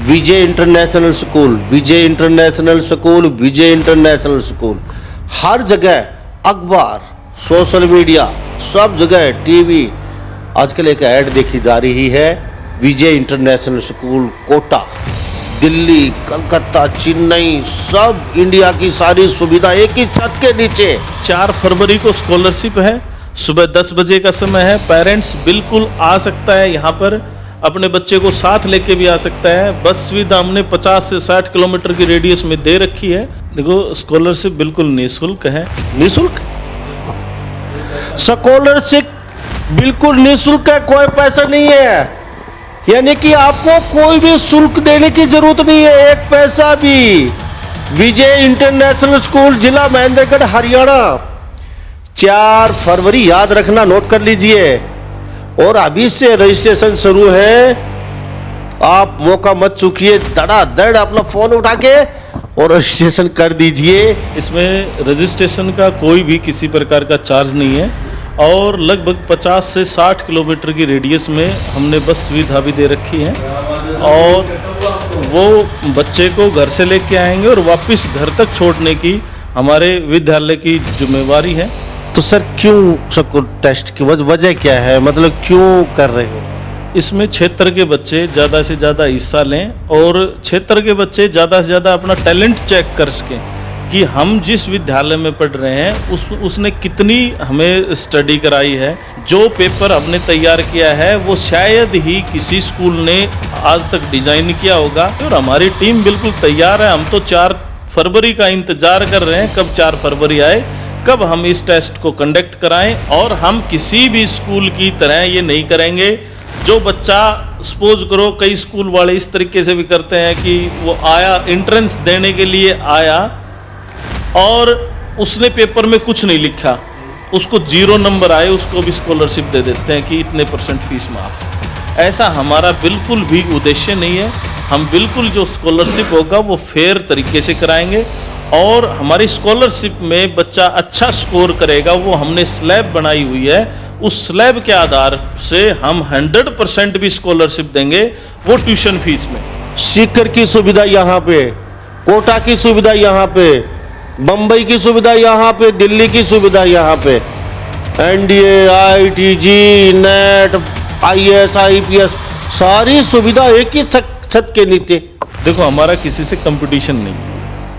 विजय international school, विजय international school, विजय international school. हर जगह अखबार, social media, सब जगह टीवी आजकल एक ऐड देखी जा रही है। विजय इंटरनेशनल स्कूल कोटा, दिल्ली, कलकत्ता, चेन्नई, सब इंडिया की सारी सुविधा एक ही छत के नीचे। 4 फरवरी को स्कॉलरशिप है, सुबह 10 बजे का समय है। पेरेंट्स बिल्कुल आ सकता है, यहाँ पर अपने बच्चे को साथ लेके भी आ सकता है। बस सुविधा हमने 50 से 60 किलोमीटर की रेडियस में दे रखी है। देखो, स्कॉलरशिप बिल्कुल निःशुल्क है। निःशुल्क स्कॉलरशिप बिल्कुल निःशुल्क है, कोई पैसा नहीं है। यानी कि आपको कोई भी शुल्क देने की जरूरत नहीं है, एक पैसा भी। विजय इंटरनेशनल स्कूल, जिला महेंद्रगढ़, हरियाणा। 4 फरवरी याद रखना, नोट कर लीजिए। और अभी से रजिस्ट्रेशन शुरू है, आप मौका मत चूकिए। धड़ाधड़ अपना फोन उठा के और रजिस्ट्रेशन कर दीजिए। इसमें रजिस्ट्रेशन का कोई भी किसी प्रकार का चार्ज नहीं है और लगभग 50 से 60 किलोमीटर की रेडियस में हमने बस सुविधा भी दे रखी है। और वो बच्चे को घर से लेके आएंगे और वापस घर तक छोड़ने की हमारे विद्यालय की जिम्मेवारी है। तो सर, क्यों सबको टेस्ट की वजह क्या है, मतलब क्यों कर रहे हो? इसमें क्षेत्र के बच्चे ज़्यादा से ज़्यादा हिस्सा लें और क्षेत्र के बच्चे ज़्यादा से ज़्यादा अपना टैलेंट चेक कर सकें कि हम जिस विद्यालय में पढ़ रहे हैं उसने कितनी हमें स्टडी कराई है। जो पेपर हमने तैयार किया है वो शायद ही किसी स्कूल ने आज तक डिज़ाइन किया होगा। और हमारी टीम बिल्कुल तैयार है। हम तो 4 फरवरी का इंतज़ार कर रहे हैं, कब 4 फरवरी आए, कब हम इस टेस्ट को कंडक्ट कराएं। और हम किसी भी स्कूल की तरह ये नहीं करेंगे जो बच्चा, सपोज करो कई स्कूल वाले इस तरीके से भी करते हैं कि वो आया, एंट्रेंस देने के लिए आया और उसने पेपर में कुछ नहीं लिखा, उसको 0 नंबर आए, उसको भी स्कॉलरशिप दे देते हैं कि इतने % फीस माफ। ऐसा हमारा बिल्कुल भी उद्देश्य नहीं है। हम बिल्कुल जो स्कॉलरशिप होगा वो फेयर तरीके से कराएंगे और हमारी स्कॉलरशिप में बच्चा अच्छा स्कोर करेगा, वो हमने स्लैब बनाई हुई है। उस स्लैब के आधार से हम 100% भी स्कॉलरशिप देंगे, वो ट्यूशन फीस में। सीकर की सुविधा यहाँ पे, कोटा की सुविधा यहाँ पे, बम्बई की सुविधा यहाँ पे, दिल्ली की सुविधा यहाँ पे, NDA, ITG, net, IAS, IPS, सारी सुविधा एक ही छत के नीचे। देखो, हमारा किसी से कंपटीशन नहीं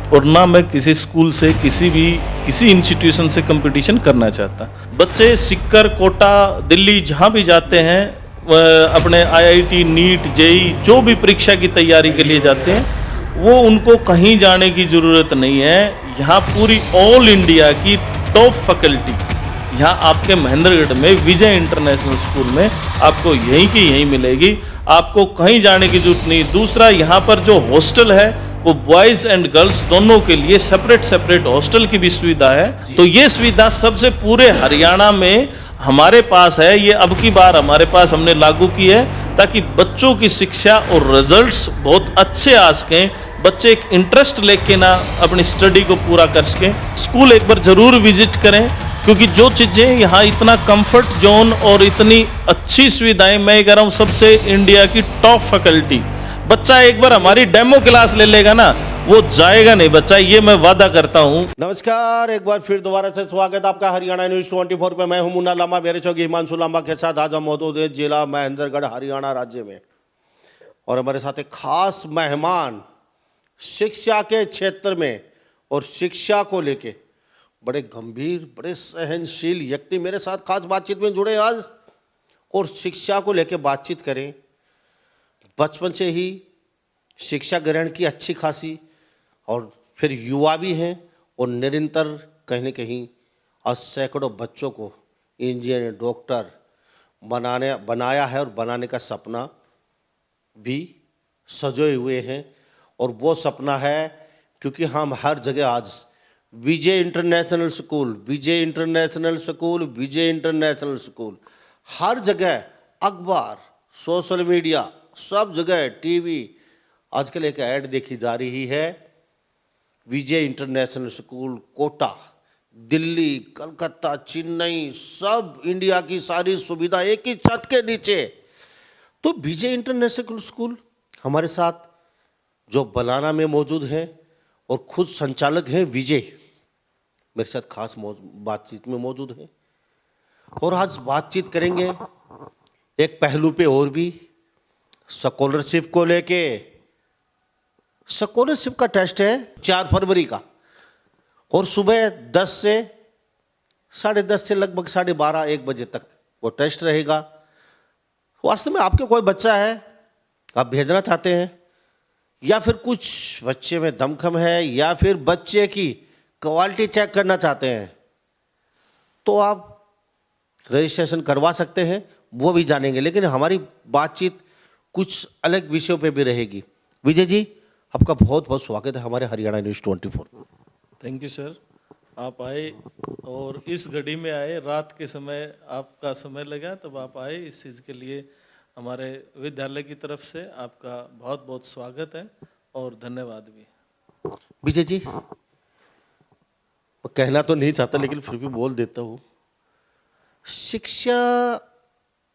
और ना मैं किसी स्कूल से, किसी इंस्टीट्यूशन से कंपटीशन करना चाहता। बच्चे सीकर, कोटा, दिल्ली जहाँ भी जाते हैं, अपने आईआईटी, नीट, जेई, जो भी परीक्षा की तैयारी के लिए जाते हैं, वो उनको कहीं जाने की ज़रूरत नहीं है। यहाँ पूरी ऑल इंडिया की टॉप फैकल्टी यहाँ आपके महेंद्रगढ़ में विजय इंटरनेशनल स्कूल में आपको यहीं की यहीं मिलेगी, आपको कहीं जाने की जरूरत नहीं। दूसरा, यहाँ पर जो हॉस्टल है वो बॉयज़ एंड गर्ल्स दोनों के लिए सेपरेट हॉस्टल की भी सुविधा है। तो ये सुविधा सबसे पूरे हरियाणा में हमारे पास है। ये अब की बार हमारे पास हमने लागू की है ताकि बच्चों की शिक्षा और रिजल्ट्स बहुत अच्छे आ सकें, बच्चे एक इंटरेस्ट लेके ना अपनी स्टडी को पूरा कर सकें। स्कूल एक बार ज़रूर विजिट करें, क्योंकि जो चीज़ें यहाँ इतना कंफर्ट जोन और इतनी अच्छी सुविधाएं, मैं कह रहा हूँ सबसे इंडिया की टॉप फैकल्टी। बच्चा एक बार हमारी डेमो क्लास ले लेगा ना, वो जाएगा नहीं बच्चा, ये मैं वादा करता हूँ। नमस्कार, एक बार फिर दोबारा से स्वागत आपका हरियाणा न्यूज 24 पे। मैं हूं मुन्ना लांबा, मेरे चौकी हिमांशु लांबा के साथ आज हम मौजूद हैं जिला महेंद्रगढ़, हरियाणा राज्य में। और हमारे साथ एक खास मेहमान, शिक्षा के क्षेत्र में और शिक्षा को लेके बड़े गंभीर, बड़े सहनशील व्यक्ति मेरे साथ खास बातचीत में जुड़े आज और शिक्षा को लेके बातचीत करें। बचपन से ही शिक्षा ग्रहण की अच्छी खासी, और फिर युवा भी हैं और निरंतर कहीं न कहीं आज सैकड़ों बच्चों को इंजीनियर, डॉक्टर बनाया है और बनाने का सपना भी सजोए हुए हैं। और वो सपना है क्योंकि हम हर जगह आज विजय इंटरनेशनल स्कूल, विजय इंटरनेशनल स्कूल, विजय इंटरनेशनल स्कूल, हर जगह अखबार, सोशल मीडिया, सब जगह टीवी आजकल एक ऐड देखी जा रही है। विजय इंटरनेशनल स्कूल कोटा, दिल्ली, कलकत्ता, चेन्नई, सब इंडिया की सारी सुविधा एक ही छत के नीचे। तो विजय इंटरनेशनल स्कूल हमारे साथ जो बलाना में मौजूद हैं और खुद संचालक हैं विजय, मेरे साथ खास बातचीत में मौजूद हैं। और आज बातचीत करेंगे एक पहलू पे और भी, स्कॉलरशिप को लेके। स्कॉलरशिप का टेस्ट है 4 फरवरी का और सुबह 10 से 10:30 से लगभग 12:30 1 बजे तक वो टेस्ट रहेगा। वास्तव में आपके कोई बच्चा है, आप भेजना चाहते हैं, या फिर कुछ बच्चे में दमखम है, या फिर बच्चे की क्वालिटी चेक करना चाहते हैं, तो आप रजिस्ट्रेशन करवा सकते हैं, वो भी जानेंगे। लेकिन हमारी बातचीत कुछ अलग विषयों पे भी रहेगी। विजय जी, आपका बहुत बहुत स्वागत है हमारे Haryana news 24। Thank you sir, आप आए और इस घड़ी में आए, रात के समय आपका समय लगा तब आप आए, इस चीज़ के लिए हमारे विद्यालय की तरफ से आपका बहुत बहुत स्वागत है और धन्यवाद भी। विजय जी, मैं कहना तो नहीं चाहता लेकिन फिर भी बोल देता हूँ, शिक्षा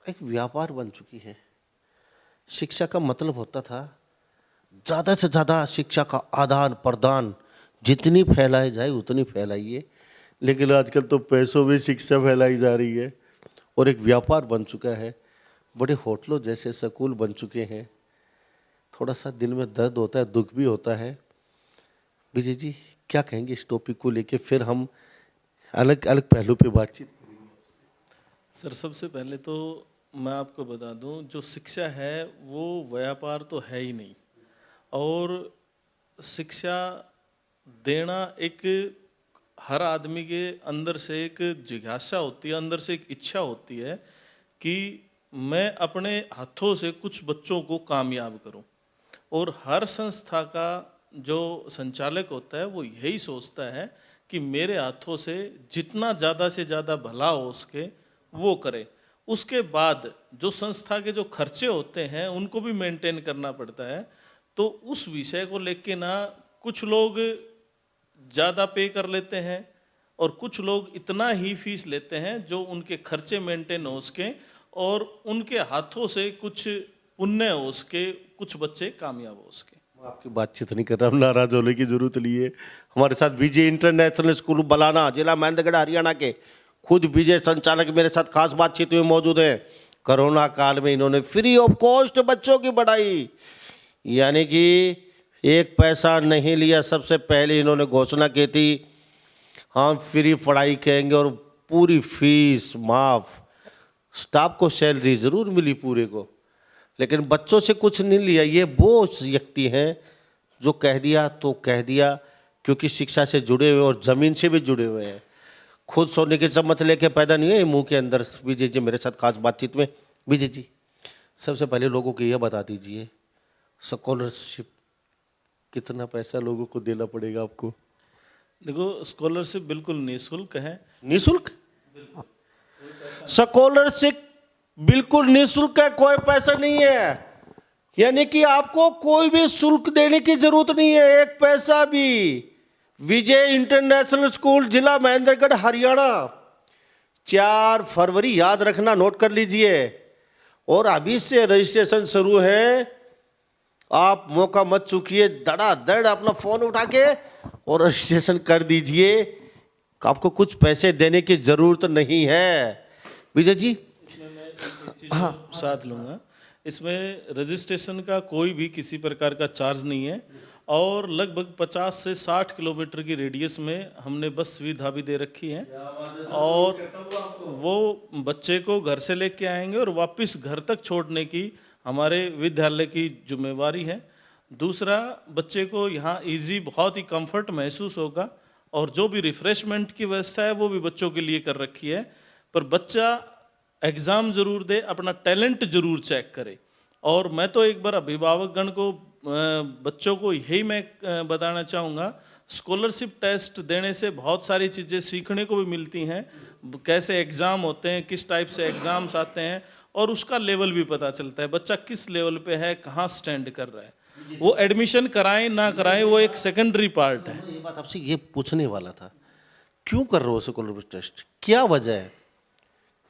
एक व्यापार बन चुकी है। शिक्षा का मतलब होता था ज़्यादा से ज़्यादा शिक्षा का आदान प्रदान, जितनी फैलाई जाए उतनी फैलाइए। लेकिन आजकल तो पैसों में शिक्षा फैलाई जा रही है और एक व्यापार बन चुका है। बड़े होटलों जैसे स्कूल बन चुके हैं। थोड़ा सा दिल में दर्द होता है, दुख भी होता है। विजय जी, क्या कहेंगे इस टॉपिक को लेके? फिर हम अलग अलग पहलू पे बातचीत करेंगे। सर, सबसे पहले तो मैं आपको बता दूं, जो शिक्षा है वो व्यापार तो है ही नहीं, और शिक्षा देना एक हर आदमी के अंदर से एक जिज्ञासा होती है, अंदर से एक इच्छा होती है कि मैं अपने हाथों से कुछ बच्चों को कामयाब करूं। और हर संस्था का जो संचालक होता है वो यही सोचता है कि मेरे हाथों से जितना ज़्यादा से ज़्यादा भला हो उसके वो करे। उसके बाद जो संस्था के जो खर्चे होते हैं उनको भी मेंटेन करना पड़ता है। तो उस विषय को लेके ना कुछ लोग ज़्यादा पे कर लेते हैं और कुछ लोग इतना ही फीस लेते हैं जो उनके खर्चे मेंटेन हो सके और उनके हाथों से कुछ पुण्य हो सके, कुछ बच्चे कामयाब हो सके। मैं आपकी बातचीत नहीं कर रहा हूँ, नाराज होने की जरूरत नहीं है। हमारे साथ विजय इंटरनेशनल स्कूल बलाना, जिला महेंद्रगढ़, हरियाणा के खुद विजय संचालक मेरे साथ खास बातचीत में मौजूद है। कोरोना काल में इन्होंने फ्री ऑफ कॉस्ट बच्चों की पढ़ाई, यानी कि एक पैसा नहीं लिया। सबसे पहले इन्होंने घोषणा की थी हम फ्री पढ़ाई करेंगे और पूरी फीस माफ। स्टाफ को सैलरी ज़रूर मिली पूरे को, लेकिन बच्चों से कुछ नहीं लिया। ये वो व्यक्ति हैं जो कह दिया तो कह दिया, क्योंकि शिक्षा से जुड़े हुए और ज़मीन से भी जुड़े हुए हैं। खुद सोने की चम्मच लेके पैदा नहीं हुए मुंह के अंदर। विजय जी मेरे साथ खास बातचीत में। विजय जी, सबसे पहले लोगों को यह बता दीजिए, स्कॉलरशिप कितना पैसा लोगों को देना पड़ेगा आपको? देखो, स्कॉलरशिप बिल्कुल निःशुल्क है। निःशुल्क? स्कॉलरशिप बिल्कुल निःशुल्क है, कोई पैसा नहीं है। यानी कि आपको कोई भी शुल्क देने की जरूरत नहीं है, एक पैसा भी। विजय इंटरनेशनल स्कूल, जिला महेंद्रगढ़, हरियाणा, 4 फरवरी याद रखना, नोट कर लीजिए। और अभी से रजिस्ट्रेशन शुरू है, आप मौका मत चूकिए, धड़ाधड़ अपना फोन उठा के और रजिस्ट्रेशन कर दीजिए। आपको कुछ पैसे देने की जरूरत नहीं है। विजय जी, हाँ, साथ लूँगा। इसमें रजिस्ट्रेशन का कोई भी किसी प्रकार का चार्ज नहीं है और लगभग 50 से 60 किलोमीटर की रेडियस में हमने बस सुविधा भी दे रखी है और वो बच्चे को घर से लेके आएंगे और वापस घर तक छोड़ने की हमारे विद्यालय की जिम्मेवारी है। दूसरा, बच्चे को यहाँ इजी, बहुत ही कंफर्ट महसूस होगा और जो भी रिफ्रेशमेंट की व्यवस्था है वो भी बच्चों के लिए कर रखी है। पर बच्चा एग्ज़ाम ज़रूर दे, अपना टैलेंट ज़रूर चेक करे। और मैं तो एक बार अभिभावकगण को, बच्चों को यही मैं बताना चाहूँगा, स्कॉलरशिप टेस्ट देने से बहुत सारी चीज़ें सीखने को भी मिलती हैं। कैसे एग्ज़ाम होते हैं, किस टाइप से एग्ज़ाम्स आते हैं और उसका लेवल भी पता चलता है, बच्चा किस लेवल पे है, कहाँ स्टैंड कर रहा है। वो एडमिशन कराएं ना कराएं वो एक सेकेंडरी पार्ट है। ये बात आपसे ये पूछने वाला था, क्यों कर रहे हो स्कॉलरशिप टेस्ट? क्या वजह है?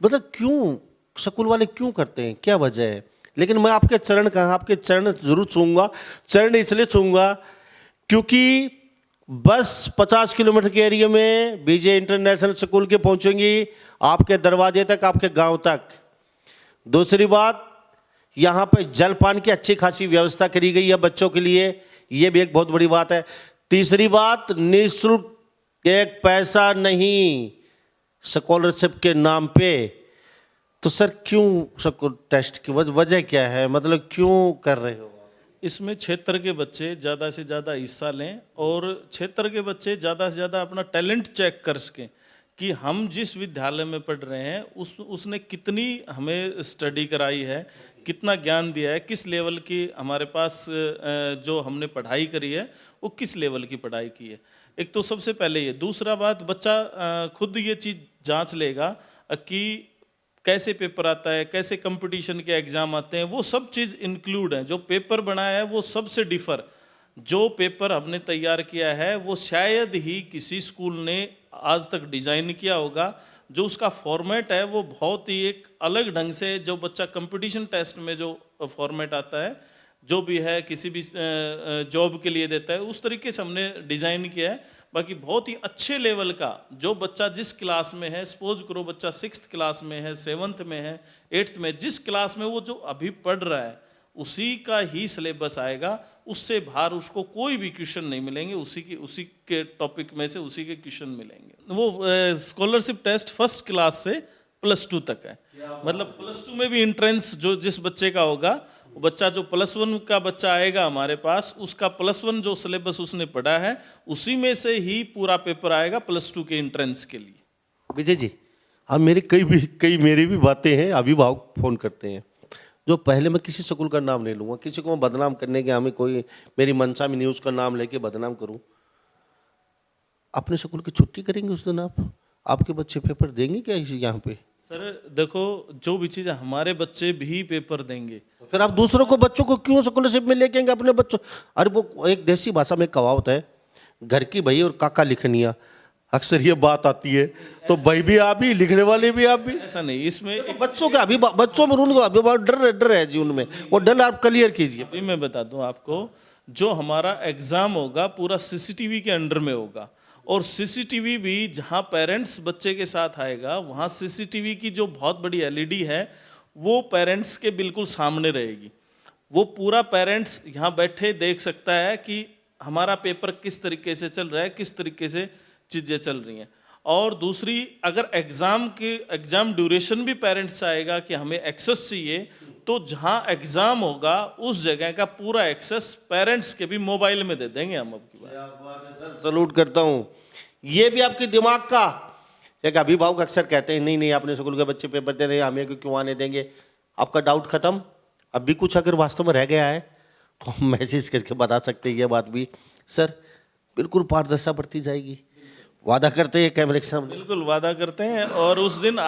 मतलब क्यों स्कूल वाले क्यों करते हैं, क्या वजह है? लेकिन मैं आपके चरण कहाँ, आपके चरण जरूर छूंगा। चरण इसलिए छूंगा क्योंकि बस 50 किलोमीटर के एरिया में बीजे इंटरनेशनल स्कूल के पहुंचेंगी आपके दरवाजे तक, आपके गांव तक। दूसरी बात, यहाँ पे जलपान की अच्छी खासी व्यवस्था करी गई है बच्चों के लिए, ये भी एक बहुत बड़ी बात है। तीसरी बात, निःशुल्क, एक पैसा नहीं स्कॉलरशिप के नाम पे। तो सर क्यों टेस्ट की वजह क्या है, मतलब क्यों कर रहे हो? इसमें क्षेत्र के बच्चे ज़्यादा से ज़्यादा हिस्सा लें और क्षेत्र के बच्चे ज़्यादा से ज़्यादा अपना टैलेंट चेक कर सकें कि हम जिस विद्यालय में पढ़ रहे हैं उसने कितनी हमें स्टडी कराई है, कितना ज्ञान दिया है, किस लेवल की हमारे पास जो हमने पढ़ाई करी है वो किस लेवल की पढ़ाई की है। एक तो सबसे पहले ये। दूसरा बात, बच्चा खुद ये चीज़ जांच लेगा कि कैसे पेपर आता है, कैसे कंपटीशन के एग्जाम आते हैं, वो सब चीज़ इंक्लूड है। जो पेपर बनाया है वो सबसे डिफर, जो पेपर हमने तैयार किया है वो शायद ही किसी स्कूल ने आज तक डिज़ाइन किया होगा। जो उसका फॉर्मेट है वो बहुत ही एक अलग ढंग से, जो बच्चा कंपटीशन टेस्ट में जो फॉर्मेट आता है, जो भी है किसी भी जॉब के लिए देता है, उस तरीके से हमने डिज़ाइन किया है। बाकी बहुत ही अच्छे लेवल का, जो बच्चा जिस क्लास में है, सपोज करो बच्चा 6th क्लास में है, 7th में है, 8th में, जिस क्लास में वो जो अभी पढ़ रहा है उसी का ही सिलेबस आएगा। उससे बाहर उसको कोई भी क्वेश्चन नहीं मिलेंगे, उसी के टॉपिक में से उसी के क्वेश्चन मिलेंगे। वो स्कॉलरशिप टेस्ट 1st क्लास से +2 तक है। मतलब +2 में भी एंट्रेंस जो जिस बच्चे का होगा, वो बच्चा जो +1 का बच्चा आएगा हमारे पास, उसका +1 जो सिलेबस उसने पढ़ा है उसी में से ही पूरा पेपर आएगा +2 के एंट्रेंस के लिए। विजय जी, अब कई मेरी भी बातें हैं, अभिभावक फोन करते हैं। जो पहले, मैं किसी स्कूल का नाम नहीं लूँगा, किसी को मैं बदनाम करने के, हमें कोई मेरी मंशा में न्यूज़ का नाम लेके बदनाम करूँ। अपने स्कूल की छुट्टी करेंगे उस दिन आपके बच्चे पेपर देंगे क्या यहाँ पे? सर देखो, जो भी चीज़ हमारे बच्चे भी पेपर देंगे, फिर आप दूसरों को, बच्चों को क्यों स्कॉलरशिप में लेके आएंगे अपने बच्चों? अरे वो एक देसी भाषा में कहावत है, घर की भई और काका लिखनिया, अक्सर ये बात आती है। तो भाई भी आप ही, लिखने वाले भी आप भी। ऐसा नहीं, इसमें तो बच्चों के बच्चों में उनको अभिभावक डर है जी उनमें, वो डर आप क्लियर कीजिए। अभी मैं बता दूं आपको, जो हमारा एग्जाम होगा पूरा सीसीटीवी के अंडर में होगा, और सीसीटीवी भी जहां पेरेंट्स बच्चे के साथ आएगा वहां सीसीटीवी की जो बहुत बड़ी एलईडी है वो पेरेंट्स के बिल्कुल सामने रहेगी। वो पूरा पेरेंट्स यहाँ बैठे देख सकता है कि हमारा पेपर किस तरीके से चल रहा है, किस तरीके से चीज़ें चल रही हैं। और दूसरी, अगर एग्ज़ाम ड्यूरेशन भी पेरेंट्स आएगा कि हमें एक्सेस चाहिए, तो जहाँ एग्ज़ाम होगा उस जगह का पूरा एक्सेस पेरेंट्स के भी मोबाइल में दे देंगे हम। अब की बात सलूट करता हूँ। ये भी आपके दिमाग का एक अभिभावक अक्सर कहते हैं, नहीं अपने स्कूल के बच्चे पेपर दे रहे हैं, हमें क्यों आने देंगे। आपका डाउट खत्म। अब भी कुछ अगर वास्तव में रह गया है तो हम मैसेज करके बता सकते हैं। ये बात भी सर बिल्कुल पारदर्शिता बढ़ती जाएगी, वादा करते हैं कैमरे के सामने। बिल्कुल वादा करते हैं। और उस दिन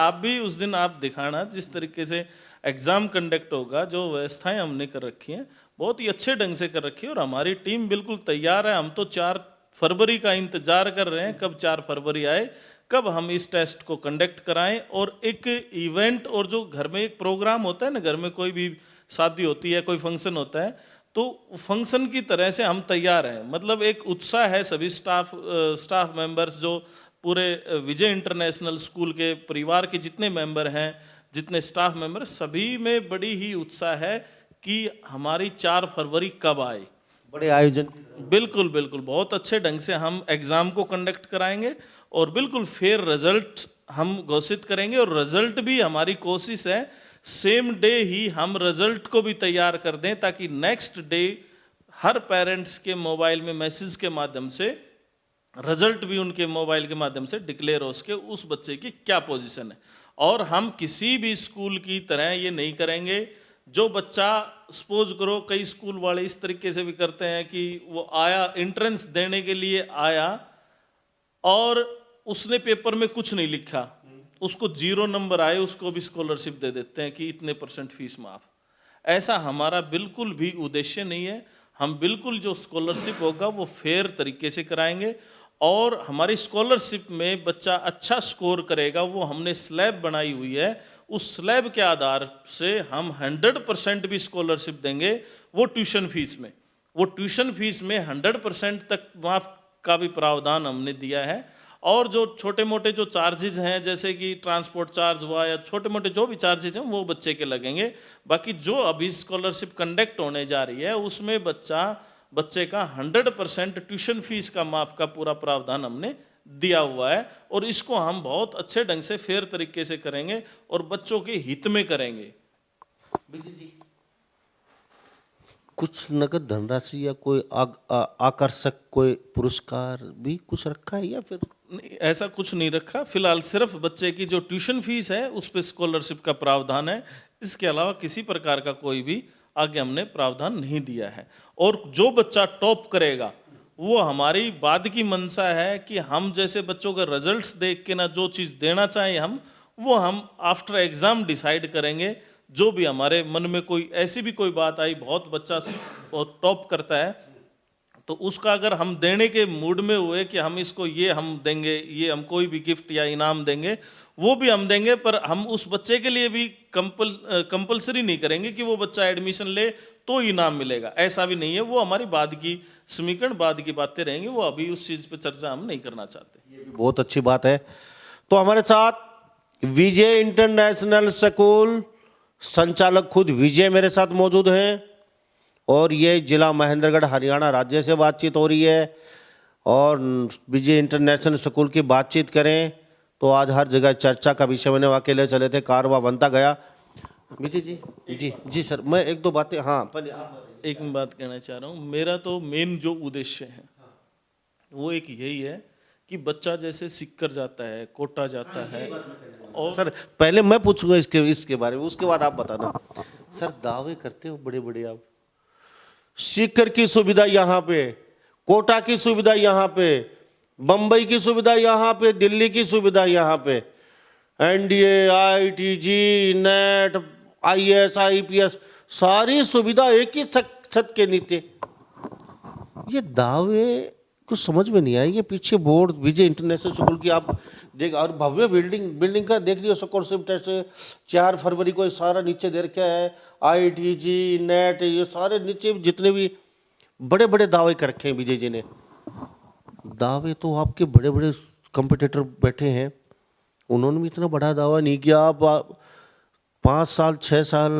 आप दिखाना जिस तरीके से एग्ज़ाम कंडक्ट होगा, जो व्यवस्थाएं हमने कर रखी हैं बहुत ही अच्छे ढंग से कर रखी है, और हमारी टीम बिल्कुल तैयार है। हम तो 4 फरवरी का इंतजार कर रहे हैं, कब 4 फरवरी आए, कब हम इस टेस्ट को कंडक्ट कराएं। और एक इवेंट, और जो घर में एक प्रोग्राम होता है ना, घर में कोई भी शादी होती है, कोई फंक्शन होता है, तो फंक्शन की तरह से हम तैयार हैं। मतलब एक उत्साह है सभी स्टाफ मेंबर्स, जो पूरे विजय इंटरनेशनल स्कूल के परिवार के जितने मेंबर हैं, जितने स्टाफ मेंबर, सभी में बड़ी ही उत्साह है कि हमारी 4 फरवरी कब आए। बड़े आयोजन, बिल्कुल बिल्कुल बहुत अच्छे ढंग से हम एग्ज़ाम को कंडक्ट कराएंगे, और बिल्कुल फेयर रिजल्ट हम घोषित करेंगे। और रिजल्ट भी हमारी कोशिश है सेम डे ही हम रिजल्ट को भी तैयार कर दें, ताकि नेक्स्ट डे हर पेरेंट्स के मोबाइल में मैसेज के माध्यम से रिजल्ट भी उनके मोबाइल के माध्यम से डिक्लेयर हो सके उस बच्चे की क्या पोजीशन है। और हम किसी भी स्कूल की तरह ये नहीं करेंगे, जो बच्चा सपोज करो, कई स्कूल वाले इस तरीके से भी करते हैं कि वो आया, एंट्रेंस देने के लिए आया और उसने पेपर में कुछ नहीं लिखा, उसको 0 नंबर आए, उसको भी स्कॉलरशिप दे देते हैं कि इतने % फीस माफ। ऐसा हमारा बिल्कुल भी उद्देश्य नहीं है। हम बिल्कुल जो स्कॉलरशिप होगा वो फेयर तरीके से कराएंगे, और हमारी स्कॉलरशिप में बच्चा अच्छा स्कोर करेगा, वो हमने स्लैब बनाई हुई है, उस स्लैब के आधार से हम 100% भी स्कॉलरशिप देंगे वो ट्यूशन फीस में। वो ट्यूशन फीस में 100% तक माफ का भी प्रावधान हमने दिया है। और जो छोटे मोटे जो चार्जेज हैं, जैसे कि ट्रांसपोर्ट चार्ज हुआ या छोटे मोटे जो भी चार्जेज हैं, वो बच्चे के लगेंगे। बाकी जो अभी स्कॉलरशिप कंडक्ट होने जा रही है उसमें बच्चे का 100% ट्यूशन फीस का माफ का पूरा प्रावधान हमने दिया हुआ है। और इसको हम बहुत अच्छे ढंग से फेयर तरीके से करेंगे और बच्चों के हित में करेंगे। कुछ नगद धनराशि या कोई आकर्षक कोई पुरस्कार भी कुछ रखा है या फिर नहीं, ऐसा कुछ नहीं रखा। फिलहाल सिर्फ बच्चे की जो ट्यूशन फीस है उस पर स्कॉलरशिप का प्रावधान है। इसके अलावा किसी प्रकार का कोई भी आगे हमने प्रावधान नहीं दिया है। और जो बच्चा टॉप करेगा वो हमारी बाद की मंशा है कि हम जैसे बच्चों के रिजल्ट्स देख के ना जो चीज़ देना चाहें हम आफ्टर एग्ज़ाम डिसाइड करेंगे। जो भी हमारे मन में कोई ऐसी भी कोई बात आई, बहुत बच्चा टॉप करता है, तो उसका अगर हम देने के मूड में हुए कि हम इसको ये हम देंगे, ये हम कोई भी गिफ्ट या इनाम देंगे, वो भी हम देंगे। पर हम उस बच्चे के लिए भी कंपलसरी नहीं करेंगे कि वो बच्चा एडमिशन ले तो इनाम मिलेगा, ऐसा भी नहीं है। वो हमारी बाद की समीकरण, बाद की बातें रहेंगी, वो अभी उस चीज़ पे चर्चा हम नहीं करना चाहते। ये भी बहुत अच्छी बात है। तो हमारे साथ विजय इंटरनेशनल स्कूल संचालक खुद विजय मेरे साथ मौजूद हैं और ये जिला महेंद्रगढ़ हरियाणा राज्य से बातचीत हो रही है। और विजय इंटरनेशनल स्कूल की बातचीत करें तो आज हर जगह चर्चा का विषय बने। अकेले चले थे, कारवां बनता गया। विजय जी जी जी सर, मैं एक दो बातें, हाँ पहले एक बात कहना चाह रहा हूँ। मेरा तो मेन जो उद्देश्य है वो एक यही है कि बच्चा जैसे सीखकर जाता है, कोटा जाता है। और सर पहले मैं पूछूंगा इसके बारे में, उसके बाद आप बताना। सर दावे करते हो बड़े बड़े आप, सीकर की सुविधा यहाँ पे, कोटा की सुविधा यहाँ पे, बम्बई की सुविधा यहाँ पे, दिल्ली की सुविधा यहाँ पे, NDA, ITG, net, IAS, IPS, सारी सुविधा एक ही छत के नीचे। ये दावे कुछ समझ में नहीं आया। ये पीछे बोर्ड विजय इंटरनेशनल स्कूल की आप देख, और भव्य बिल्डिंग का देख लियो। स्कॉलरशिप टेस्ट 4 फरवरी को सारा नीचे दे रखा है, आईटीजी, नेट, ये सारे नीचे जितने भी बड़े बड़े दावे कर रखे हैं विजय जी ने। दावे तो आपके बड़े बड़े कंपटीटर बैठे हैं, उन्होंने भी इतना बड़ा दावा नहीं किया। आप 5 साल 6 साल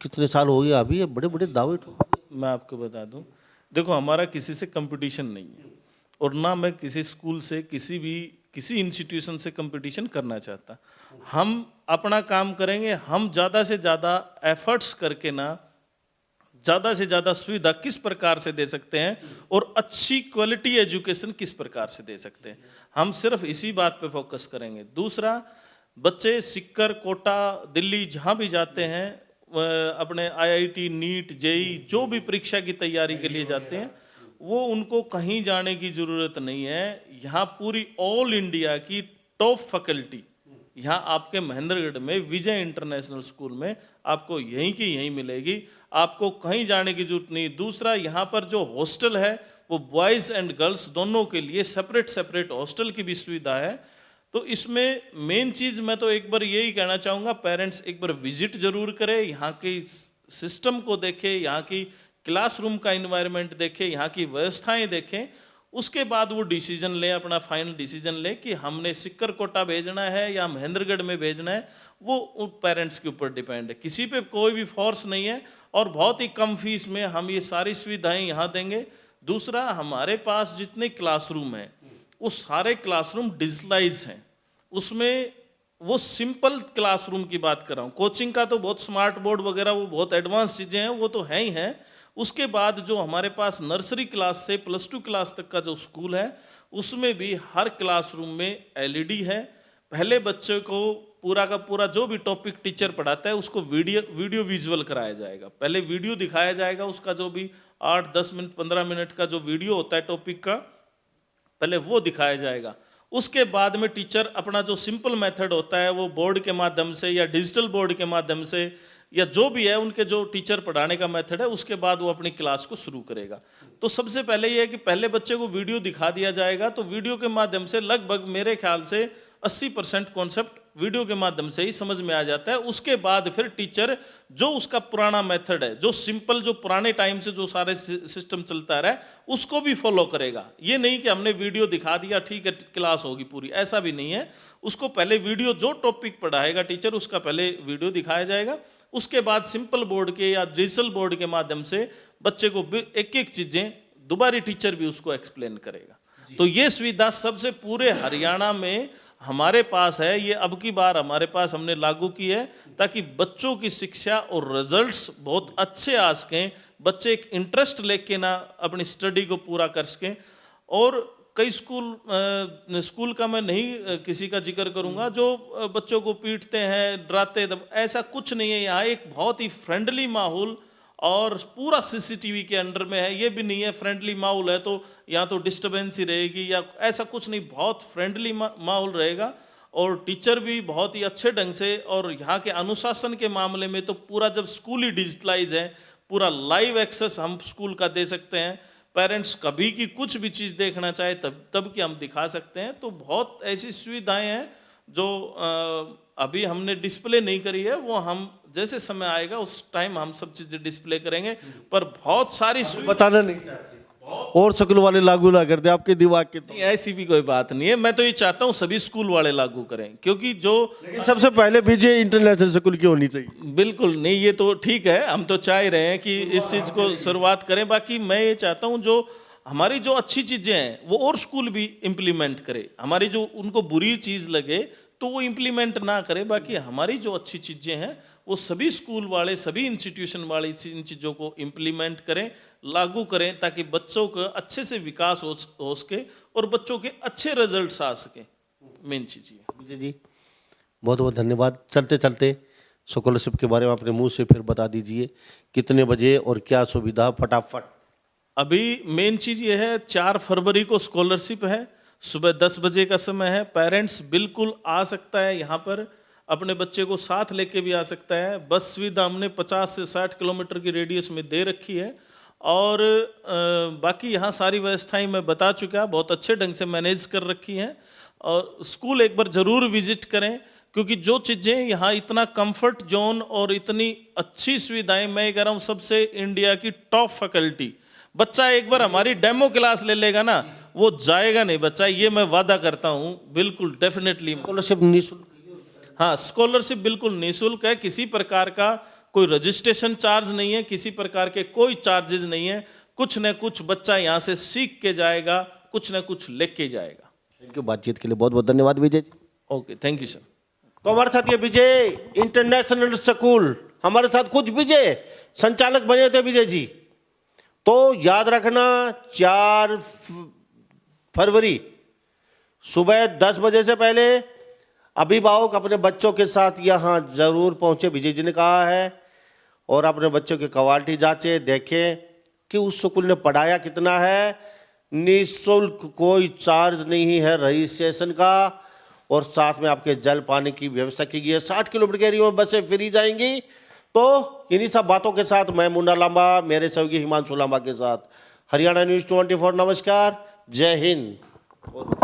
कितने साल हो गए अभी, ये बड़े बड़े दावे। मैं आपको बता दूं, देखो हमारा किसी से कंपटीशन नहीं है और ना मैं किसी स्कूल से किसी इंस्टीट्यूशन से कंपटीशन करना चाहता। हम अपना काम करेंगे। हम ज़्यादा से ज़्यादा एफर्ट्स करके ना ज़्यादा से ज़्यादा सुविधा किस प्रकार से दे सकते हैं और अच्छी क्वालिटी एजुकेशन किस प्रकार से दे सकते हैं, हम सिर्फ इसी बात पे फोकस करेंगे। दूसरा, बच्चे सीकर, कोटा, दिल्ली जहाँ भी जाते हैं, अपने आईआईटी, नीट, जेई जो भी परीक्षा की तैयारी के लिए जाते हैं, वो उनको कहीं जाने की ज़रूरत नहीं है। यहाँ पूरी ऑल इंडिया की टॉप फैकल्टी यहाँ आपके महेंद्रगढ़ में विजय इंटरनेशनल स्कूल में आपको यहीं की यहीं मिलेगी, आपको कहीं जाने की जरूरत नहीं। दूसरा, यहाँ पर जो हॉस्टल है वो बॉयज़ एंड गर्ल्स दोनों के लिए सेपरेट हॉस्टल की भी सुविधा है। तो इसमें मेन चीज़ मैं तो एक बार यही कहना चाहूँगा, पेरेंट्स एक बार विजिट जरूर करें, यहाँ के सिस्टम को देखें, यहाँ की क्लासरूम का इन्वायरमेंट देखें, यहाँ की व्यवस्थाएं देखें। उसके बाद वो डिसीजन लें, अपना फाइनल डिसीजन लें कि हमने सीकर कोटा भेजना है या महेंद्रगढ़ में भेजना है। वो पेरेंट्स के ऊपर डिपेंड है, किसी पे कोई भी फोर्स नहीं है। और बहुत ही कम फीस में हम ये सारी सुविधाएं यहाँ देंगे। दूसरा, हमारे पास जितने क्लासरूम हैं वो सारे क्लासरूम डिजिटलाइज हैं। उसमें वो सिंपल क्लासरूम की बात कर रहा हूँ। कोचिंग का तो बहुत स्मार्ट बोर्ड वगैरह वो बहुत एडवांस चीज़ें हैं, वो तो हैं ही हैं। उसके बाद जो हमारे पास नर्सरी क्लास से +2 क्लास तक का जो स्कूल है उसमें भी हर क्लासरूम में एलईडी है। पहले बच्चे को पूरा का पूरा जो भी टॉपिक टीचर पढ़ाता है उसको वीडियो विजुअल कराया जाएगा। पहले वीडियो दिखाया जाएगा, उसका जो भी 8, 10 मिनट, 15 मिनट का जो वीडियो होता है टॉपिक का, पहले वो दिखाया जाएगा। उसके बाद में टीचर अपना जो सिंपल मेथड होता है वो बोर्ड के माध्यम से या डिजिटल बोर्ड के माध्यम से या जो भी है उनके जो टीचर पढ़ाने का मेथड है, उसके बाद वो अपनी क्लास को शुरू करेगा। तो सबसे पहले ये है कि पहले बच्चे को वीडियो दिखा दिया जाएगा। तो वीडियो के माध्यम से लगभग मेरे ख्याल से 80% कॉन्सेप्ट वीडियो के माध्यम से ही समझ में आ जाता है। उसके बाद फिर टीचर जो उसका पुराना मेथड है, जो सिंपल, जो पुराने टाइम से जो सारे सिस्टम चलता रहा है, उसको भी फॉलो करेगा। ये नहीं कि हमने वीडियो दिखा दिया ठीक है क्लास होगी पूरी, ऐसा भी नहीं है। उसको पहले वीडियो, जो टॉपिक पढ़ाएगा टीचर, उसका पहले वीडियो दिखाया जाएगा। उसके बाद सिंपल बोर्ड के या डिजिटल बोर्ड के माध्यम से बच्चे को एक एक चीजें दोबारा टीचर भी उसको एक्सप्लेन करेगा। तो ये सुविधा सबसे पूरे हरियाणा में हमारे पास है। ये अब की बार हमारे पास हमने लागू की है ताकि बच्चों की शिक्षा और रिजल्ट्स बहुत अच्छे आ सकें, बच्चे एक इंटरेस्ट लेके ना अपनी स्टडी को पूरा कर सकें। और कई स्कूल का मैं नहीं किसी का जिक्र करूंगा जो बच्चों को पीटते हैं, डराते, ऐसा कुछ नहीं है। यहाँ एक बहुत ही फ्रेंडली माहौल और पूरा सीसीटीवी के अंडर में है। ये भी नहीं है फ्रेंडली माहौल है तो यहाँ तो डिस्टर्बेंस ही रहेगी या ऐसा कुछ नहीं, बहुत फ्रेंडली माहौल रहेगा। और टीचर भी बहुत ही अच्छे ढंग से, और यहाँ के अनुशासन के मामले में तो पूरा, जब स्कूल ही डिजिटलाइज है, पूरा लाइव एक्सेस हम स्कूल का दे सकते हैं। पेरेंट्स कभी की कुछ भी चीज़ देखना चाहे तब कि हम दिखा सकते हैं। तो बहुत ऐसी सुविधाएं हैं जो अभी हमने डिस्प्ले नहीं करी है, वो हम जैसे समय आएगा उस टाइम हम सब चीजें डिस्प्ले करेंगे। पर बहुत सारी बताना नहीं चाहते और स्कूल वाले लागू ना कर दे आपके दिमाग के। नहीं, ऐसी भी कोई बात नहीं है। मैं तो ये चाहता हूँ सभी स्कूल वाले लागू करें, क्योंकि जो सबसे पहले विजय इंटरनेशनल स्कूल की होनी चाहिए। बिल्कुल नहीं, ये तो ठीक है, हम तो चाह रहे हैं कि इस चीज को शुरुआत करें। बाकी मैं ये चाहता हूँ जो हमारी जो अच्छी चीजें हैं वो और स्कूल भी इम्प्लीमेंट करे। हमारी जो उनको बुरी चीज लगे तो वो इम्प्लीमेंट ना करे। बाकी हमारी जो अच्छी चीजें हैं वो सभी स्कूल वाले, सभी इंस्टीट्यूशन वाले इन चीजों को इम्प्लीमेंट करें, लागू करें, ताकि बच्चों का अच्छे से विकास हो सके और बच्चों के अच्छे रिजल्ट्स आ सके। मेन चीज ये। विजय जी बहुत बहुत धन्यवाद। चलते चलते स्कॉलरशिप के बारे में अपने मुंह से फिर बता दीजिए, कितने बजे और क्या सुविधा, फटाफट। अभी मेन चीज ये है, 4 फरवरी को स्कॉलरशिप है, सुबह 10 बजे का समय है। पेरेंट्स बिल्कुल आ सकता है, यहाँ पर अपने बच्चे को साथ लेके भी आ सकता है। बस सुविधा हमने 50 से 60 किलोमीटर की रेडियस में दे रखी है। और बाकी यहाँ सारी व्यवस्थाएं मैं बता चुका, बहुत अच्छे ढंग से मैनेज कर रखी हैं। और स्कूल एक बार ज़रूर विजिट करें, क्योंकि जो चीज़ें यहाँ इतना कंफर्ट जोन और इतनी अच्छी सुविधाएं, मैं कह रहा हूँ सबसे इंडिया की टॉप फैकल्टी। बच्चा एक बार हमारी डेमो क्लास ले लेगा ना, वो जाएगा नहीं बच्चा, ये मैं वादा करता हूँ। बिल्कुल डेफिनेटली। स्कॉलरशिप निःशुल्क? हाँ, स्कॉलरशिप बिल्कुल निःशुल्क है। किसी प्रकार का कोई रजिस्ट्रेशन चार्ज नहीं है, किसी प्रकार के कोई चार्जेस नहीं है। कुछ न कुछ बच्चा यहाँ से सीख के जाएगा, कुछ न कुछ लेके जाएगा। Thank you. बातचीत के लिए बहुत बहुत धन्यवाद Vijay ji. Okay, thank you sir. तो हमारे साथ ये विजय इंटरनेशनल स्कूल, हमारे साथ कुछ विजय संचालक बने थे विजय जी। तो याद रखना 4 फरवरी सुबह 10 बजे से पहले अभिभावक अपने बच्चों के साथ यहाँ जरूर पहुँचे, विजय जी ने कहा है। और अपने बच्चों की क्वालिटी जांचे, देखें कि उस स्कूल ने पढ़ाया कितना है। निःशुल्क, कोई चार्ज नहीं है रजिस्ट्रेशन का। और साथ में आपके जल पानी की व्यवस्था की गई है। 60 किलोमीटर के एरिया में बसें फ्री जाएंगी। तो इन्हीं सब बातों के साथ मैं मुन्ना लांबा, मेरे सहयोगी हिमांशु लांबा के साथ हरियाणा न्यूज़ 24 नमस्कार, जय हिंद।